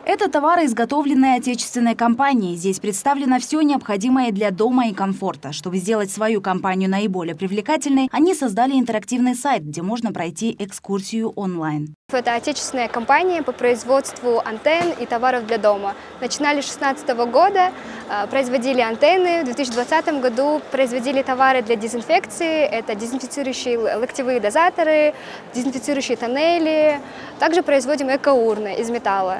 Это товары, изготовленные отечественной компанией. Здесь представлено все необходимое для дома и комфорта. Чтобы сделать свою компанию наиболее привлекательной, они создали интерактивный сайт, где можно пройти экскурсию онлайн. Это отечественная компания по производству антенн и товаров для дома. Начинали с 2016 года, производили антенны. В 2020 году производили товары для дезинфекции. Это дезинфицирующие локтевые дозаторы, дезинфицирующие тоннели. Также производим эко-урны из металла.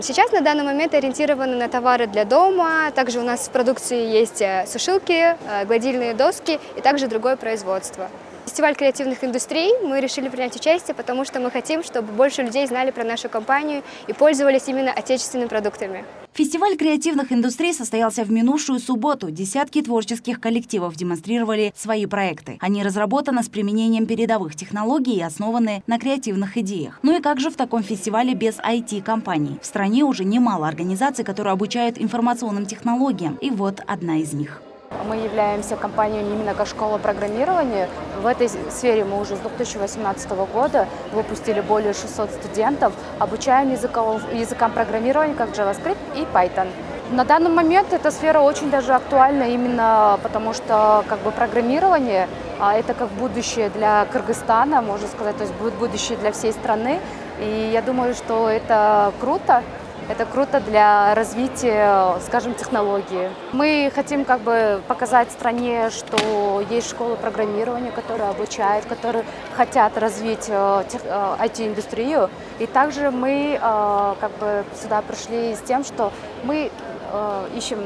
Сейчас на данный момент ориентированы на товары для дома. Также у нас в продукции есть сушилки, гладильные доски и также другое производство. Фестиваль креативных индустрий мы решили принять участие, потому что мы хотим, чтобы больше людей знали про нашу компанию и пользовались именно отечественными продуктами. Фестиваль креативных индустрий состоялся в минувшую субботу. Десятки творческих коллективов демонстрировали свои проекты. Они разработаны с применением передовых технологий и основаны на креативных идеях. Ну и как же в таком фестивале без IT-компаний? В стране уже немало организаций, которые обучают информационным технологиям. И вот одна из них. Мы являемся компанией именно как школа программирования. В этой сфере мы уже с 2018 года выпустили более 600 студентов. Обучаем языкам программирования, как JavaScript и Python. На данный момент эта сфера очень даже актуальна именно потому, что программирование это как будущее для Кыргызстана, можно сказать, то есть будет будущее для всей страны. И я думаю, что это круто. Это круто для развития, скажем, технологии. Мы хотим показать стране, что есть школы программирования, которые обучают, которые хотят развить IT-индустрию. И также мы сюда пришли с тем, что мы ищем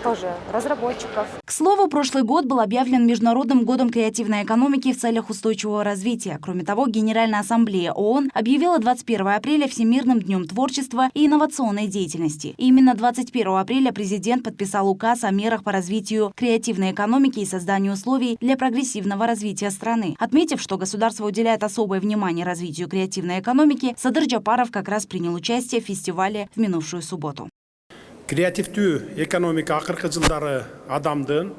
тоже разработчиков. К слову, прошлый год был объявлен Международным годом креативной экономики в целях устойчивого развития. Кроме того, Генеральная ассамблея ООН объявила 21 апреля Всемирным днем творчества и инновационной деятельности. И именно 21 апреля президент подписал указ о мерах по развитию креативной экономики и созданию условий для прогрессивного развития страны. Отметив, что государство уделяет особое внимание развитию креативной экономики, Садыр Джапаров как раз принял участие в фестивале в минувшую субботу. Креативдүү экономика акыркы жылдары адамдын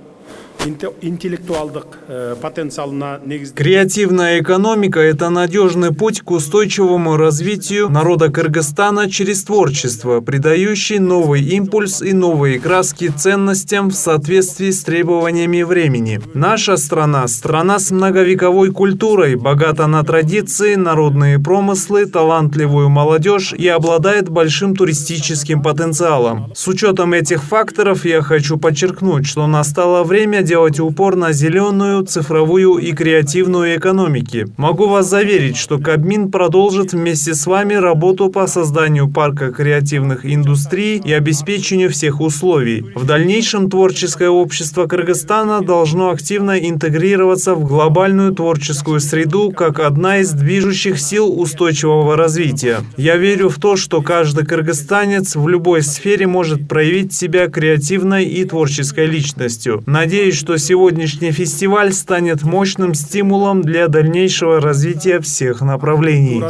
интеллектуалдык потенциалына негизделген. Креативная экономика – это надежный путь к устойчивому развитию народа Кыргызстана через творчество, придающий новый импульс и новые краски ценностям в соответствии с требованиями времени. Наша страна – страна с многовековой культурой, богата на традиции, народные промыслы, талантливую молодежь и обладает большим туристическим потенциалом. С учетом этих факторов я хочу подчеркнуть, что настало время делать упор на зеленую, цифровую и креативную экономики. Могу вас заверить, что Кабмин продолжит вместе с вами работу по созданию парка креативных индустрий и обеспечению всех условий. В дальнейшем творческое общество Кыргызстана должно активно интегрироваться в глобальную творческую среду как одна из движущих сил устойчивого развития. Я верю в то, что каждый кыргызстанец в любой сфере может проявить себя креативной и творческой личностью. Надеюсь, что сегодняшний фестиваль станет мощным стимулом для дальнейшего развития всех направлений.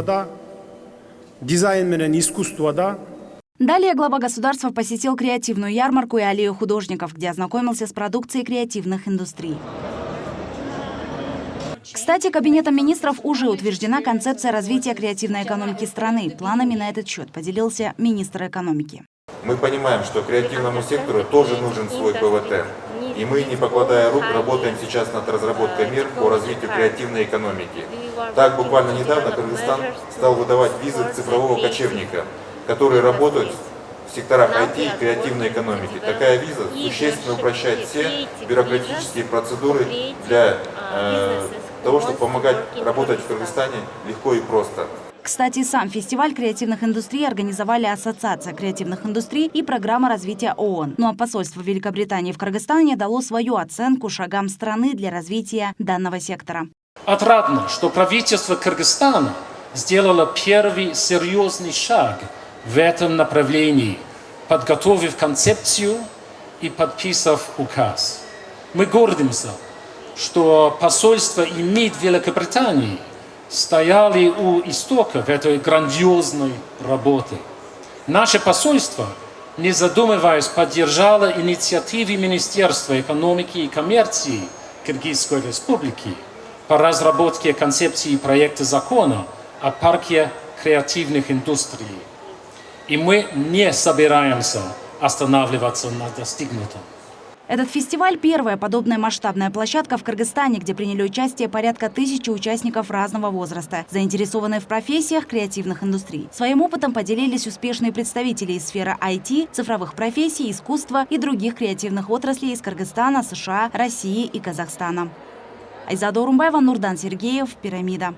Далее глава государства посетил креативную ярмарку и аллею художников, где ознакомился с продукцией креативных индустрий. Кстати, Кабинетом министров уже утверждена концепция развития креативной экономики страны. Планами на этот счет поделился министр экономики. Мы понимаем, что креативному сектору тоже нужен свой ПВТ. И мы, не покладая рук, работаем сейчас над разработкой мер по развитию креативной экономики. Так, буквально недавно Кыргызстан стал выдавать визы цифрового кочевника, которые работают в секторах IT и креативной экономики. Такая виза существенно упрощает все бюрократические процедуры для того, чтобы помогать работать в Кыргызстане легко и просто. Кстати, сам фестиваль креативных индустрий организовали Ассоциация креативных индустрий и Программа развития ООН. Ну а посольство Великобритании в Кыргызстане дало свою оценку шагам страны для развития данного сектора. Отрадно, что правительство Кыргызстана сделало первый серьезный шаг в этом направлении, подготовив концепцию и подписав указ. Мы гордимся, что посольство и МИД Великобритании стояли у истоков этой грандиозной работы. Наше посольство, не задумываясь, поддержало инициативы Министерства экономики и коммерции Кыргызской Республики по разработке концепции проекта закона о парке креативных индустрий. И мы не собираемся останавливаться на достигнутом. Этот фестиваль – первая подобная масштабная площадка в Кыргызстане, где приняли участие порядка 1000 участников разного возраста, заинтересованные в профессиях креативных индустрий. Своим опытом поделились успешные представители из сферы IT, цифровых профессий, искусства и других креативных отраслей из Кыргызстана, США, России и Казахстана. Айзада Урумбаева, Нурдан Сергеев, «Пирамида».